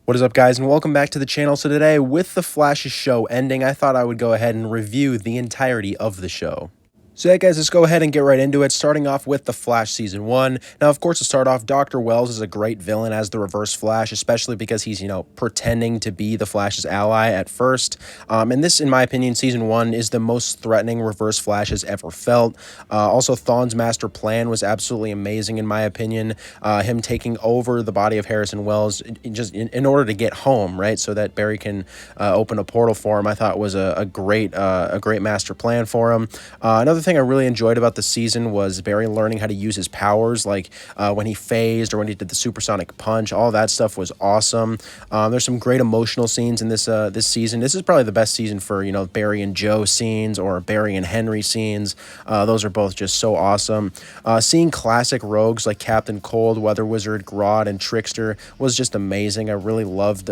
What is up, guys, and welcome back to the channel. So today, with the Flash's show ending, I thought I would go ahead and review the entirety of the show. So yeah, guys, let's go ahead and get right into it, starting off with The Flash Season 1. Now, of course, to start off, Dr. Wells is a great villain as the Reverse Flash, especially because he's, pretending to be the Flash's ally at first. And this, in my opinion, Season 1 is the most threatening Reverse Flash has ever felt. Also, Thawne's master plan was absolutely amazing, in my opinion. Him taking over the body of Harrison Wells just in order to get home, right, so that Barry can open a portal for him, I thought was a great master plan for him. Another thing I really enjoyed about the season was Barry learning how to use his powers, like when he phased or when he did the supersonic punch. All that stuff was awesome. There's some great emotional scenes in this season. This is probably the best season for Barry and Joe scenes or Barry and Henry scenes. Those are both just so awesome. Seeing classic rogues like Captain Cold, Weather Wizard, Grodd, and Trickster was just amazing. I really loved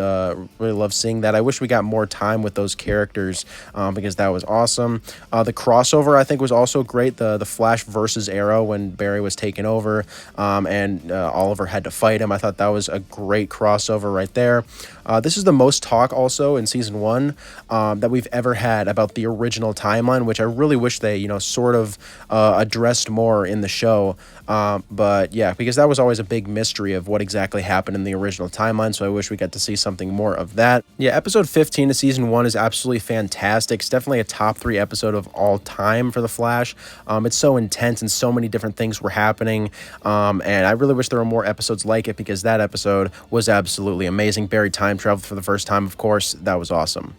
seeing that. I wish we got more time with those characters because that was awesome. The crossover, I think, was also great. The Flash versus Arrow when Barry was taken over and Oliver had to fight him. I thought that was a great crossover right there. This is the most talk also in Season 1 that we've ever had about the original timeline, which I really wish they, sort of addressed more in the show. But yeah, because that was always a big mystery of what exactly happened in the original timeline, so I wish we got to see something more of that. Yeah, episode 15 of Season 1 is absolutely fantastic. It's definitely a top 3 episode of all time for The Flash. It's so intense and so many different things were happening, and I really wish there were more episodes like it because that episode was absolutely amazing. Barry time traveled for the first time, of course. That was awesome.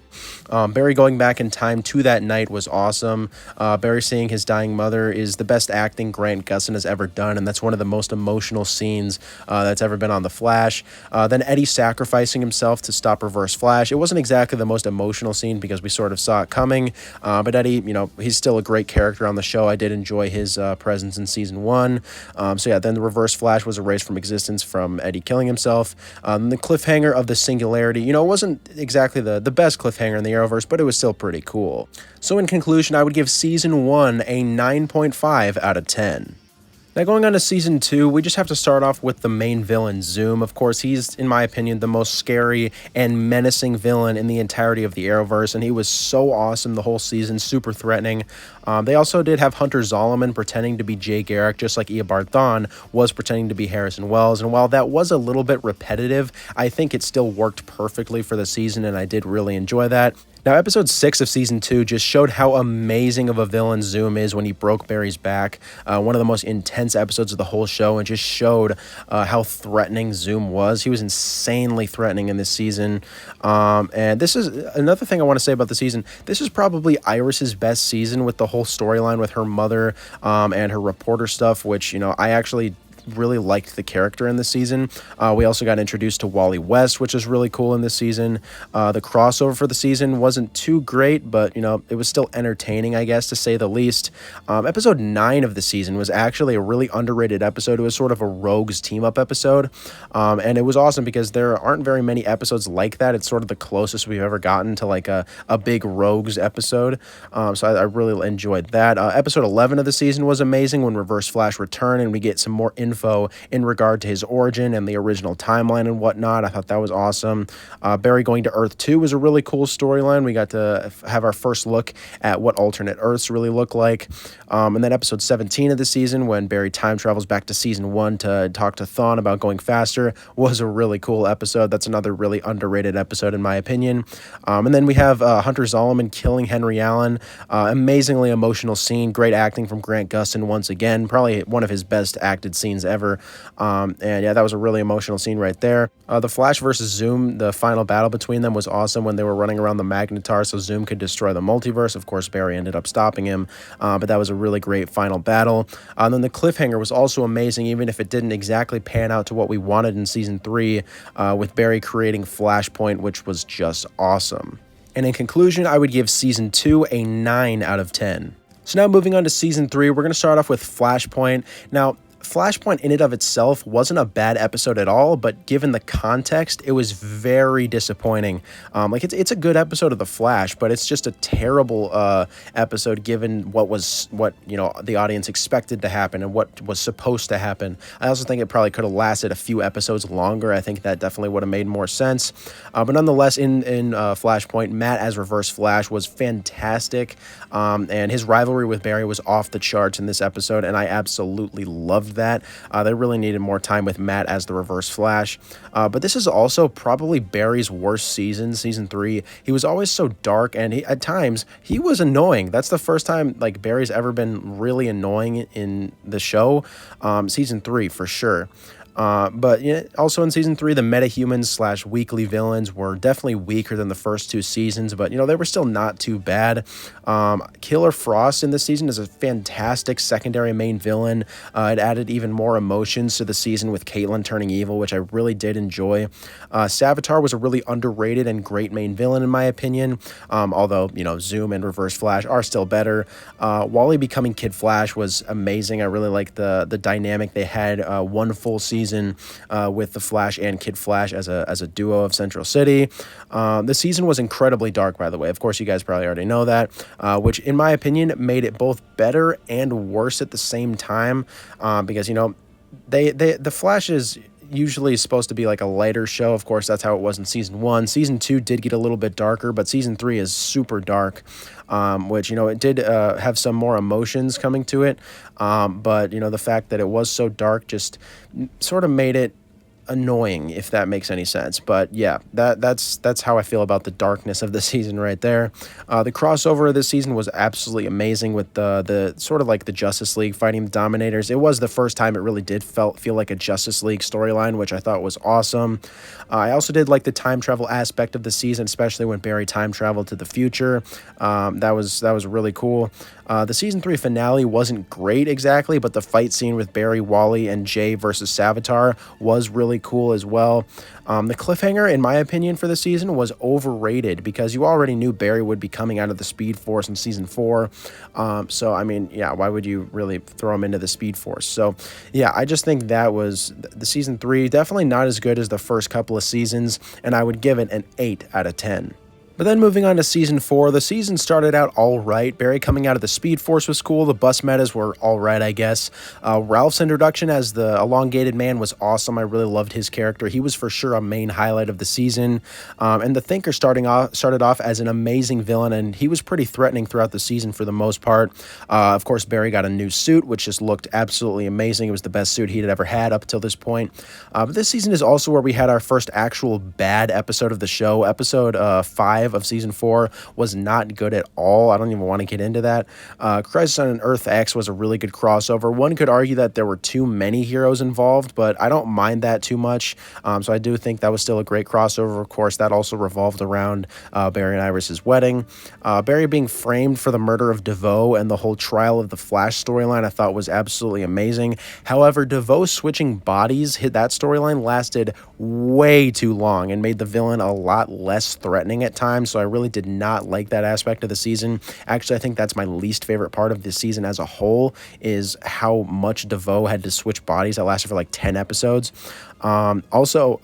Barry going back in time to that night was awesome. Barry seeing his dying mother is the best acting Grant Gustin has ever done, and that's one of the most emotional scenes that's ever been on The Flash. Then Eddie sacrificing himself to stop Reverse Flash. It wasn't exactly the most emotional scene because we sort of saw it coming, but Eddie, he's still a great character on the show. I did enjoy his presence in Season 1. So yeah, then the Reverse Flash was erased from existence from Eddie killing himself. The cliffhanger of the Singularity, it wasn't exactly the best cliffhanger in the Arrowverse, but it was still pretty cool. So in conclusion, I would give Season 1 a 9.5 out of 10. Now, going on to Season 2, we just have to start off with the main villain, Zoom. Of course, he's, in my opinion, the most scary and menacing villain in the entirety of the Arrowverse, and he was so awesome the whole season, super threatening. They also did have Hunter Zolomon pretending to be Jay Garrick, just like Eobard Thawne was pretending to be Harrison Wells, and while that was a little bit repetitive, I think it still worked perfectly for the season, and I did really enjoy that. Now, episode 6 of Season 2 just showed how amazing of a villain Zoom is when he broke Barry's back. One of the most intense episodes of the whole show, and just showed how threatening Zoom was. He was insanely threatening in this season. And this is another thing I want to say about the season. This is probably Iris's best season with the whole storyline with her mother and her reporter stuff, which, I actually really liked the character in this season. We also got introduced to Wally West, which is really cool in this season. The crossover for the season wasn't too great, but it was still entertaining, I guess, to say the least. Episode 9 of the season was actually a really underrated episode. It was sort of a Rogues team-up episode, and it was awesome because there aren't very many episodes like that. It's sort of the closest we've ever gotten to like a big Rogues episode, so I really enjoyed that. Episode 11 of the season was amazing when Reverse Flash returned and we get some more info in regard to his origin and the original timeline and whatnot. I thought that was awesome. Barry going to Earth 2 was a really cool storyline. We got to have our first look at what alternate Earths really look like. And then episode 17 of the season, when Barry time travels back to Season 1 to talk to Thawne about going faster, was a really cool episode. That's another really underrated episode in my opinion. And then we have Hunter Zolomon killing Henry Allen. Amazingly emotional scene. Great acting from Grant Gustin once again. Probably one of his best acted scenes ever. And yeah, that was a really emotional scene right there. The Flash versus Zoom, the final battle between them was awesome when they were running around the Magnetar so Zoom could destroy the multiverse. Of course, Barry ended up stopping him, but that was a really great final battle. And then the cliffhanger was also amazing, even if it didn't exactly pan out to what we wanted in Season 3, with Barry creating Flashpoint, which was just awesome. And in conclusion, I would give Season 2 a 9 out of 10. So now moving on to Season 3, we're going to start off with Flashpoint. Now, Flashpoint in and of itself wasn't a bad episode at all, but given the context, it was very disappointing. Like it's a good episode of The Flash, but it's just a terrible episode given what the audience expected to happen and what was supposed to happen. I also think it probably could have lasted a few episodes longer. I think that definitely would have made more sense. But nonetheless, in Flashpoint, Matt as Reverse Flash was fantastic, and his rivalry with Barry was off the charts in this episode, and I absolutely loved that. They really needed more time with Matt as the Reverse Flash. But this is also probably Barry's worst season 3. He was always so dark, and at times he was annoying. That's the first time like Barry's ever been really annoying in the show. Season 3 for sure. But also in season 3, the metahumans / weekly villains were definitely weaker than the first 2 seasons, but they were still not too bad. Killer Frost in this season is a fantastic secondary main villain. It added even more emotions to the season with Caitlin turning evil, which I really did enjoy. Savitar was a really underrated and great main villain in my opinion, although Zoom and Reverse Flash are still better. Wally becoming Kid Flash was amazing. I really liked the dynamic they had. One full season with the Flash and Kid Flash as a duo of Central City. The season was incredibly dark, by the way. Of course, you guys probably already know that, which in my opinion made it both better and worse at the same time, because the Flash is usually supposed to be like a lighter show. Of course, that's how it was in season 1. Season 2 did get a little bit darker, but season 3 is super dark, which, it did have some more emotions coming to it. But, the fact that it was so dark just sort of made it annoying, if that makes any sense. But yeah, that's how I feel about the darkness of the season right there. The crossover of this season was absolutely amazing with the sort of like the Justice League fighting the Dominators. It was the first time it really did feel like a Justice League storyline, which I thought was awesome. I also did like the time travel aspect of the season, especially when Barry time traveled to the future. That was really cool. The season 3 finale wasn't great exactly, but the fight scene with Barry, Wally, and Jay versus Savitar was really cool as well. The cliffhanger, in my opinion, for the season was overrated because you already knew Barry would be coming out of the Speed Force in season 4. So, I mean, yeah, why would you really throw him into the Speed Force? So, yeah, I just think that was the season 3, definitely not as good as the first couple of seasons, and I would give it an 8 out of 10. But then moving on to season 4, the season started out all right. Barry coming out of the Speed Force was cool. The bus metas were all right, I guess. Ralph's introduction as the elongated man was awesome. I really loved his character. He was for sure a main highlight of the season. And the Thinker started off as an amazing villain, and he was pretty threatening throughout the season for the most part. Of course, Barry got a new suit, which just looked absolutely amazing. It was the best suit he'd ever had up till this point. But this season is also where we had our first actual bad episode of the show. Episode 5 of season 4 was not good at all. I don't even want to get into that. Crisis on Earth X was a really good crossover. One could argue that there were too many heroes involved, but I don't mind that too much. So I do think that was still a great crossover. Of course, that also revolved around Barry and Iris's wedding. Barry being framed for the murder of DeVoe and the whole trial of the Flash storyline I thought was absolutely amazing. However, DeVoe switching bodies, that storyline lasted way too long and made the villain a lot less threatening at times. So I really did not like that aspect of the season. Actually, I think that's my least favorite part of the season as a whole, is how much DeVoe had to switch bodies. That lasted for like 10 episodes. Also,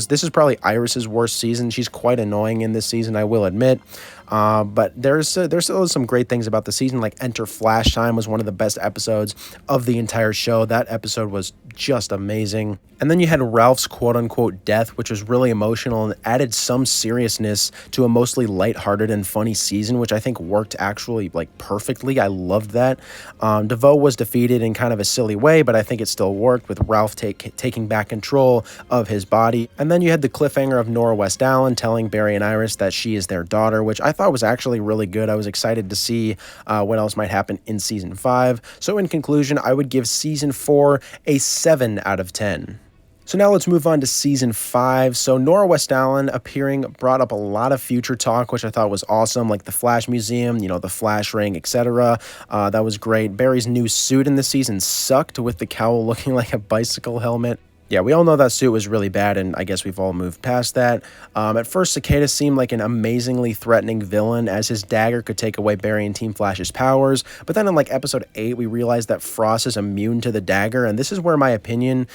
this is probably Iris's worst season. She's quite annoying in this season, I will admit. But there's still some great things about the season, like Enter Flash Time was one of the best episodes of the entire show. That episode was just amazing. And then you had Ralph's quote-unquote death, which was really emotional and added some seriousness to a mostly lighthearted and funny season, which I think worked actually like perfectly. I loved that. DeVoe was defeated in kind of a silly way, but I think it still worked with Ralph taking back control of his body. And then you had the cliffhanger of Nora West Allen telling Barry and Iris that she is their daughter, which I thought was actually really good. I was excited to see what else might happen in season 5. So in conclusion, I would give season 4 a 7 out of 10. So now let's move on to season 5. So Nora West Allen appearing brought up a lot of future talk, which I thought was awesome, like the Flash Museum, the Flash Ring, etc. That was great. Barry's new suit in this season sucked, with the cowl looking like a bicycle helmet. Yeah, we all know that suit was really bad, and I guess we've all moved past that. At first, Cicada seemed like an amazingly threatening villain, as his dagger could take away Barry and Team Flash's powers. But then in like episode 8, we realized that Frost is immune to the dagger, and this is where in my opinion,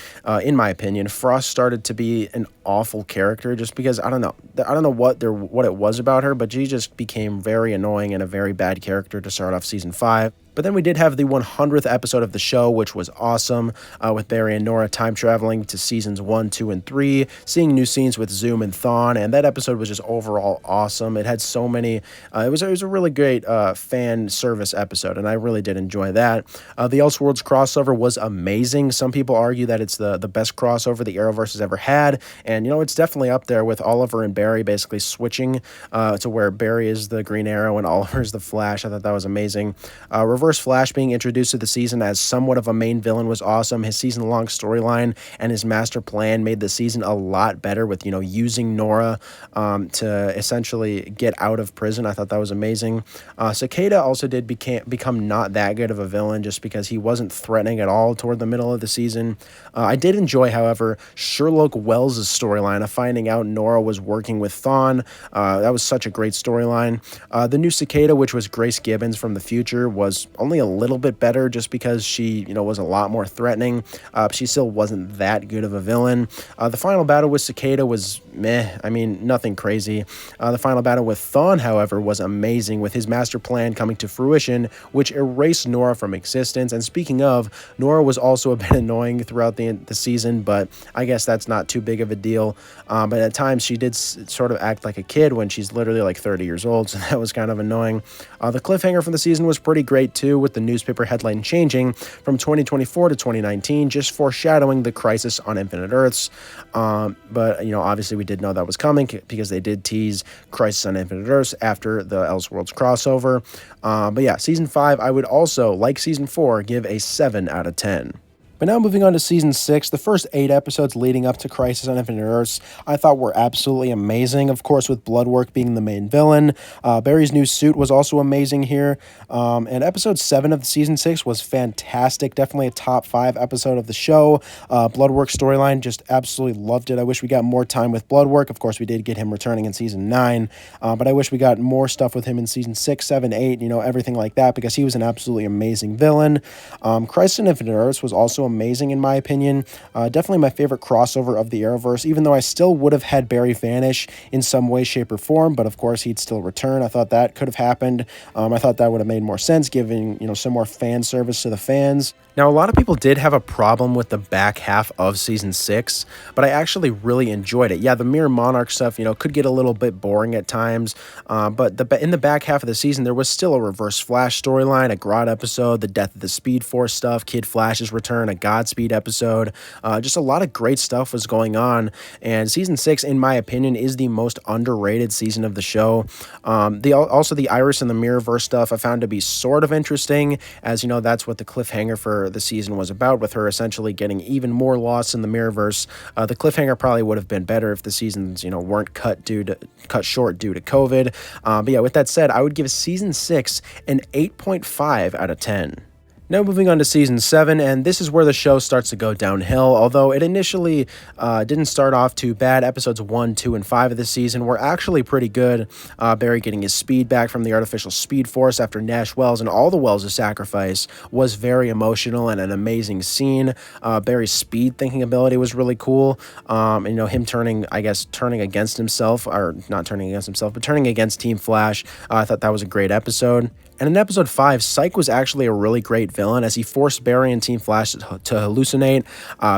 Frost started to be an awful character, just because I don't know what it was about her, but she just became very annoying and a very bad character to start off season 5. But then we did have the 100th episode of the show, which was awesome, with Barry and Nora time traveling to seasons 1, 2, and 3, seeing new scenes with Zoom and Thawne, and that episode was just overall awesome. It had so many, it was a really great fan service episode, and I really did enjoy that. The Elseworlds crossover was amazing. Some people argue that it's the best crossover the Arrowverse has ever had, and it's definitely up there with Oliver and Barry basically switching to where Barry is the Green Arrow and Oliver is the Flash. I thought that was amazing. Reverse Flash being introduced to the season as somewhat of a main villain was awesome. His season-long storyline and his master plan made the season a lot better with, using Nora to essentially get out of prison. I thought that was amazing. Cicada also did become not that good of a villain just because he wasn't threatening at all toward the middle of the season. I did enjoy, however, Sherlock Wells' storyline of finding out Nora was working with Thawne. That was such a great storyline. The new Cicada, which was Grace Gibbons from the future, was only a little bit better just because she, was a lot more threatening. She still wasn't that good of a villain. The final battle with Cicada was meh. I mean, nothing crazy. The final battle with Thawne, however, was amazing, with his master plan coming to fruition, which erased Nora from existence. And speaking of, Nora was also a bit annoying throughout the season, but I guess that's not too big of a deal. But at times she did sort of act like a kid when she's literally like 30 years old, so that was kind of annoying. The cliffhanger from the season was pretty great too, with the newspaper headline changing from 2024 to 2019, just foreshadowing the crisis on Infinite Earths. But obviously we did know that was coming because they did tease Crisis on Infinite Earths after the Elseworlds crossover. But yeah, season 5, I would also, like season 4, give a 7 out of 10. But now moving on to season 6, the first 8 episodes leading up to Crisis on Infinite Earths I thought were absolutely amazing, of course with Bloodwork being the main villain. Barry's new suit was also amazing here. And episode 7 of season 6 was fantastic, definitely a top 5 episode of the show. Bloodwork storyline, just absolutely loved it. I wish we got more time with Bloodwork. Of course we did get him returning in season 9, but I wish we got more stuff with him in season 6, 7, 8, everything like that, because he was an absolutely amazing villain. Crisis on Infinite Earths was also amazing in my opinion. Definitely my favorite crossover of the Arrowverse, even though I still would have had Barry vanish in some way, shape, or form, but of course he'd still return. I thought that could have happened. I thought that would have made more sense, giving some more fan service to the fans. Now, a lot of people did have a problem with the back half of season 6, but I actually really enjoyed it. Yeah, the Mirror Monarch stuff, could get a little bit boring at times, but in the back half of the season, there was still a Reverse Flash storyline, a Grodd episode, the Death of the Speed Force stuff, Kid Flash's return, a Godspeed episode. Just a lot of great stuff was going on, and season 6, in my opinion, is the most underrated season of the show. Also the Iris and the Mirrorverse stuff I found to be sort of interesting, as that's what the cliffhanger for the season was about, with her essentially getting even more lost in the Mirrorverse. The cliffhanger probably would have been better if the seasons weren't cut short due to COVID. But yeah, with that said, I would give season 6 an 8.5 out of 10. Now moving on to season 7, and this is where the show starts to go downhill. Although it initially didn't start off too bad, episodes 1, 2, and 5 of the season were actually pretty good. Barry getting his speed back from the artificial Speed Force after Nash Wells and all the Wells' sacrifice was very emotional and an amazing scene. Barry's speed thinking ability was really cool. And, him turning against himself, or not turning against himself, but turning against Team Flash. I thought that was a great episode. And in episode 5, Psyche was actually a really great villain as he forced Barry and Team Flash to hallucinate.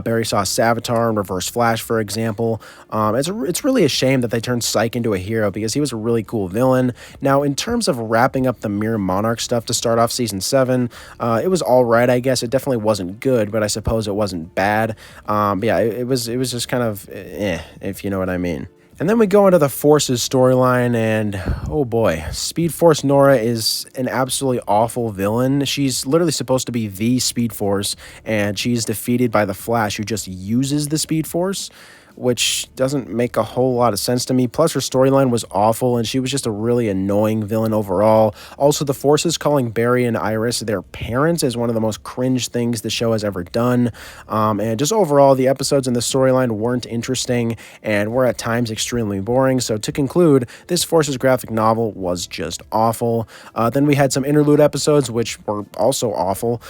Barry saw Savitar and Reverse Flash, for example. It's really a shame that they turned Psyche into a hero because he was a really cool villain. Now, in terms of wrapping up the Mirror Monarch stuff to start off season 7, it was all right, I guess. It definitely wasn't good, but I suppose it wasn't bad. But yeah, it was just kind of if you know what I mean. And then we go into the Force's storyline, and oh boy, Speed Force Nora is an absolutely awful villain. She's literally supposed to be the Speed Force, and she's defeated by the Flash, who just uses the Speed Force, which doesn't make a whole lot of sense to me. Plus, her storyline was awful, and she was just a really annoying villain overall. Also, the Forces calling Barry and Iris their parents is one of the most cringe things the show has ever done. And just overall, the episodes in the storyline weren't interesting and were at times extremely boring. So to conclude, this Forces graphic novel was just awful. Then we had some interlude episodes, which were also awful.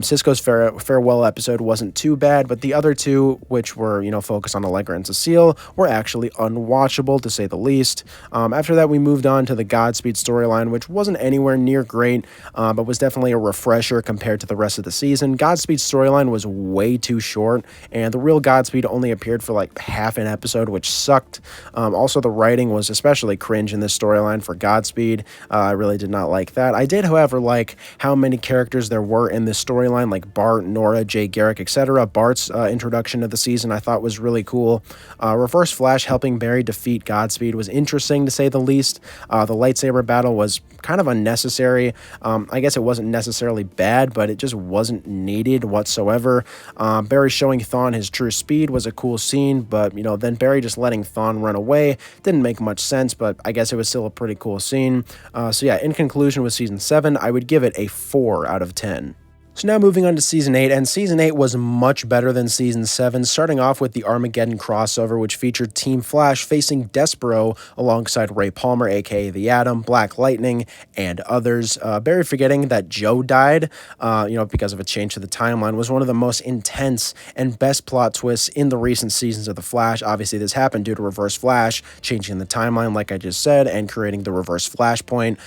Cisco's farewell episode wasn't too bad, but the other two, which were, focused on Allegra and Cecile, were actually unwatchable, to say the least. After that, we moved on to the Godspeed storyline, which wasn't anywhere near great, but was definitely a refresher compared to the rest of the season. Godspeed's storyline was way too short, and the real Godspeed only appeared for like half an episode, which sucked. Also, the writing was especially cringe in this storyline for Godspeed. I really did not like that. I did, however, like how many characters there were in this storyline, like Bart, Nora, Jay Garrick, etc. Bart's introduction to the season I thought was really cool. Reverse Flash helping Barry defeat Godspeed was interesting, to say the least. The lightsaber battle was kind of unnecessary. I guess it wasn't necessarily bad, but it just wasn't needed whatsoever. Barry showing Thawne his true speed was a cool scene, but then Barry just letting Thawne run away didn't make much sense, but I guess it was still a pretty cool scene. So yeah, in conclusion, with season 7, I would give it a 4 out of 10. So now moving on to Season 8, and Season 8 was much better than Season 7, starting off with the Armageddon crossover, which featured Team Flash facing Despero alongside Ray Palmer, aka The Atom, Black Lightning, and others. Barry forgetting that Joe died, because of a change to the timeline, was one of the most intense and best plot twists in the recent seasons of The Flash. Obviously, this happened due to Reverse Flash changing the timeline, like I just said, and creating the Reverse Flashpoint,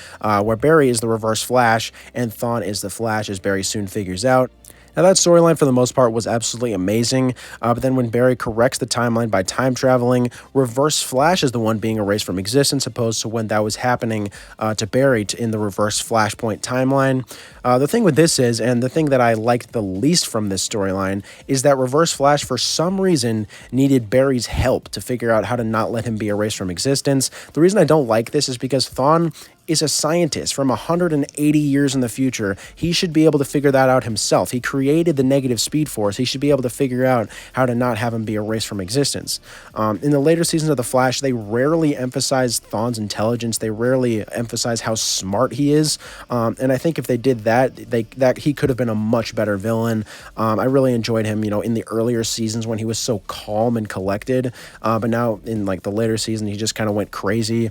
where Barry is the Reverse Flash and Thawne is the Flash, as Barry soon figures out. Now, that storyline, for the most part, was absolutely amazing, but then when Barry corrects the timeline by time traveling, Reverse Flash is the one being erased from existence, opposed to when that was happening to Barry in the Reverse Flashpoint timeline. The thing with this is, and the thing that I liked the least from this storyline, is that Reverse Flash, for some reason, needed Barry's help to figure out how to not let him be erased from existence. The reason I don't like this is because Thawne is a scientist from 180 years in the future. He should be able to figure that out himself. He created the negative speed force. He should be able to figure out how to not have him be erased from existence. In the later seasons of The Flash, they rarely emphasize Thawne's intelligence. They rarely emphasize how smart he is. And I think if they did that he could have been a much better villain. I really enjoyed him, in the earlier seasons when he was so calm and collected. But now in like the later season, he just kind of went crazy,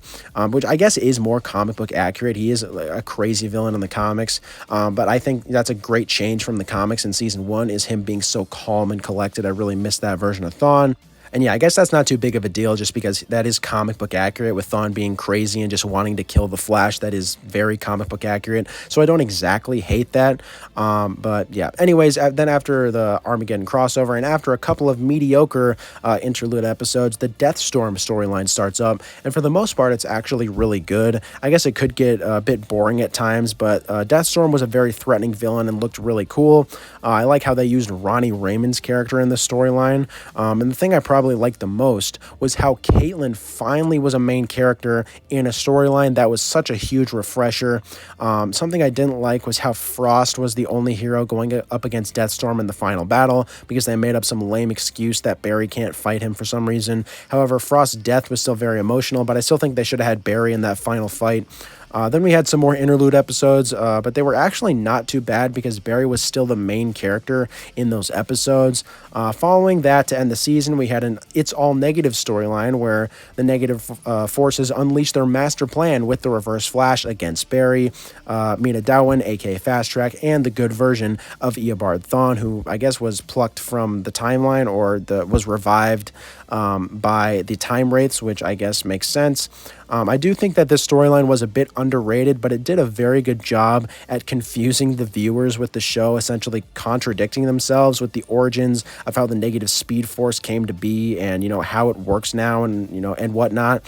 which I guess is more comic book accurate. He is a crazy villain in the comics, but I think that's a great change from the comics in season 1, is him being so calm and collected. I really missed that version of Thawne. And yeah, I guess that's not too big of a deal, just because that is comic book accurate, with Thawne being crazy and just wanting to kill the Flash. That is very comic book accurate. So I don't exactly hate that. But yeah, anyways, then after the Armageddon crossover and after a couple of mediocre interlude episodes, the Deathstorm storyline starts up. And for the most part, it's actually really good. I guess it could get a bit boring at times, but Deathstorm was a very threatening villain and looked really cool. I like how they used Ronnie Raymond's character in the storyline. And the thing I probably liked the most was how Caitlin finally was a main character in a storyline that was such a huge refresher. Something I didn't like was how Frost was the only hero going up against Deathstorm in the final battle, because they made up some lame excuse that Barry can't fight him for some reason. However, Frost's death was still very emotional, but I still think they should have had Barry in that final fight. Then we had some more interlude episodes, but they were actually not too bad because Barry was still the main character in those episodes. Following that, to end the season, we had an It's All Negative storyline where the negative forces unleashed their master plan with the Reverse Flash against Barry, Mina Dawin, aka Fast Track, and the good version of Eobard Thawne, who I guess was plucked from the timeline or was revived by the Time Wraiths, which I guess makes sense. I do think that this storyline was a bit underrated, but it did a very good job at confusing the viewers with the show, essentially contradicting themselves with the origins of how the negative speed force came to be and, how it works now and, and whatnot.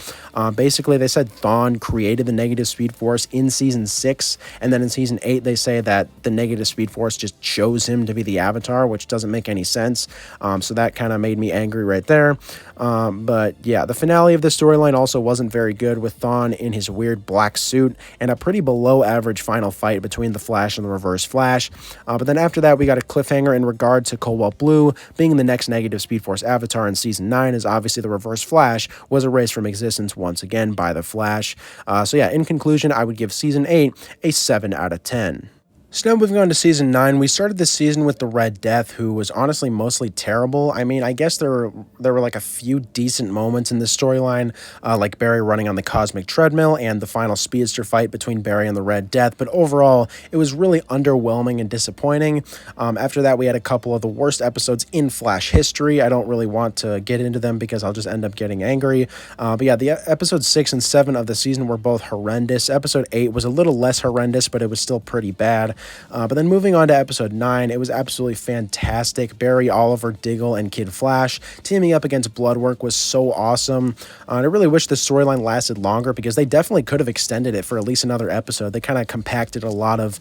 Basically, they said Thawne created the negative speed force in season 6, and then in season 8, they say that the negative speed force just chose him to be the Avatar, which doesn't make any sense. So that kind of made me angry right there. But yeah, the finale of the storyline also wasn't very good, with Thawne in his weird black suit and a pretty below average final fight between the Flash and the Reverse Flash. But then after that, we got a cliffhanger in regard to Cobalt Blue being the next negative Speed Force avatar in Season 9, as obviously the Reverse Flash was erased from existence once again by the Flash. So yeah, in conclusion, I would give Season 8 a 7 out of 10. So now moving on to Season 9, we started this season with the Red Death, who was honestly mostly terrible. I mean, I guess there were like a few decent moments in this storyline, like Barry running on the cosmic treadmill and the final speedster fight between Barry and the Red Death, but overall, it was really underwhelming and disappointing. After that, we had a couple of the worst episodes in Flash history. I don't really want to get into them because I'll just end up getting angry. But yeah, the episodes 6 and 7 of the season were both horrendous. Episode 8 was a little less horrendous, but it was still pretty bad. But then moving on to episode 9, it was absolutely fantastic. Barry, Oliver, Diggle, and Kid Flash teaming up against Bloodwork was so awesome. I really wish the storyline lasted longer, because they definitely could have extended it for at least another episode. They kind of compacted a lot of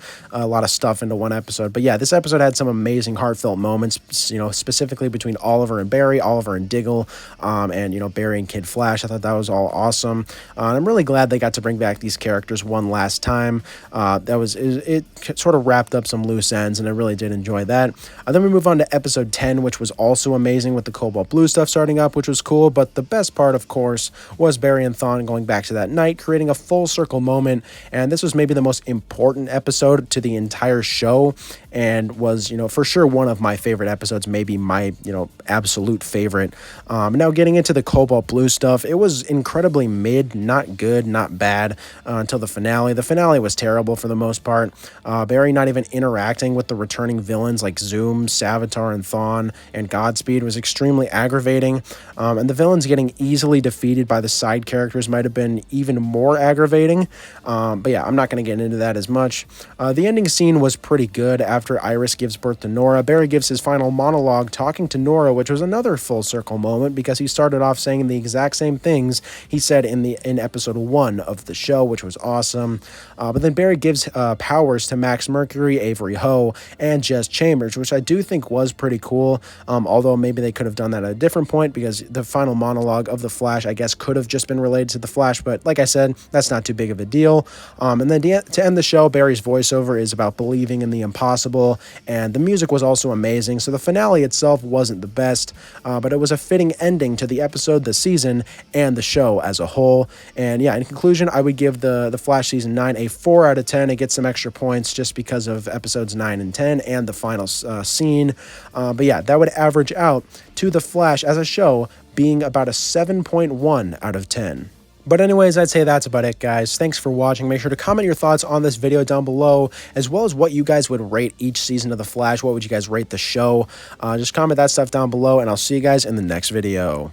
stuff into one episode. But yeah, this episode had some amazing heartfelt moments, you know, specifically between Oliver and Barry, Oliver and Diggle, and, you know, Barry and Kid Flash. I thought that was all awesome. And I'm really glad they got to bring back these characters one last time. It sort of wrapped up some loose ends, and I really did enjoy that. Then we move on to episode 10, which was also amazing, with the Cobalt Blue stuff starting up, which was cool. But the best part, of course, was Barry and Thawne going back to that night, creating a full circle moment. And this was maybe the most important episode to the entire show, and was, you know, for sure one of my favorite episodes, maybe my, you know, absolute favorite. Now getting into the Cobalt Blue stuff, it was incredibly mid, not good, not bad, until the finale. The finale was terrible for the most part. Barry not even interacting with the returning villains like Zoom, Savitar, and Thawne, and Godspeed was extremely aggravating. And the villains getting easily defeated by the side characters might have been even more aggravating. But yeah, I'm not going to get into that as much. The ending scene was pretty good. After Iris gives birth to Nora, Barry gives his final monologue talking to Nora, which was another full circle moment, because he started off saying the exact same things he said in episode 1 of the show, which was awesome. But then Barry gives powers to Max Mercury, Avery Ho, and Jess Chambers, which I do think was pretty cool, although maybe they could have done that at a different point, because the final monologue of the Flash, I guess, could have just been related to the Flash, but like I said, that's not too big of a deal. And then to end the show, Barry's voiceover is about believing in the impossible, and the music was also amazing, so the finale itself wasn't the best, but it was a fitting ending to the episode, the season, and the show as a whole. And yeah, in conclusion, I would give the Flash Season 9 a 4 out of 10. It gets some extra points just because of episodes 9 and 10 and the final scene. But yeah, that would average out to the Flash as a show being about a 7.1 out of 10. But anyways, I'd say that's about it, guys. Thanks for watching. Make sure to comment your thoughts on this video down below, as well as what you guys would rate each season of The Flash. What would you guys rate the show? Just comment that stuff down below, and I'll see you guys in the next video.